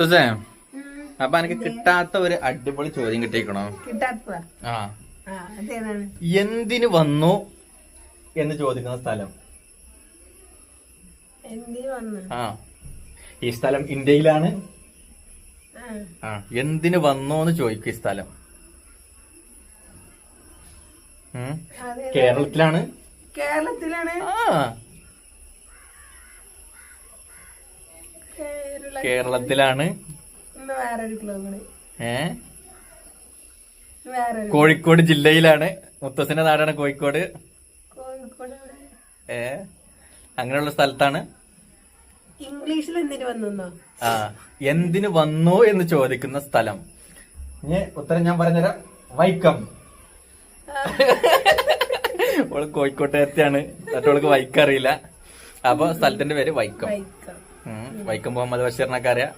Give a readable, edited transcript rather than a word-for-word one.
സുസേ, അപ്പൊ എനിക്ക് കിട്ടാത്ത ഒരു അടിപൊളി ചോദ്യം കിട്ടിയേക്കണോ? ആ, എന്തിനു വന്നു എന്ന് ചോദിക്കുന്ന സ്ഥലം. ആ, ഈ സ്ഥലം ഇന്ത്യയിലാണ്. ആ, എന്തിനു വന്നു എന്ന് ചോദിക്കും ഈ സ്ഥലം. കേരളത്തിലാണ്. ആ, കേരളത്തിലാണ്. കോഴിക്കോട് ജില്ലയിലാണ്. മുത്തച്ഛന്റെ നാടാണ് കോഴിക്കോട്. അങ്ങനെയുള്ള സ്ഥലത്താണ്. ഇംഗ്ലീഷിൽ എന്തിനു വന്നോ? ആ, എന്തിനു വന്നു എന്ന് ചോദിക്കുന്ന സ്ഥലം. ഇനി ഉത്തരം ഞാൻ പറഞ്ഞുതരാം. വൈക്കം. ഓള് കോഴിക്കോട്ടുകാരത്തിയാണ്, മറ്റോൾക്ക് വൈക്കം അറിയില്ല. അപ്പൊ സ്ഥലത്തിന്റെ പേര് വൈക്കം. വൈക്കം മുഹമ്മദ് ബഷീറിനൊക്കെ അറിയാം.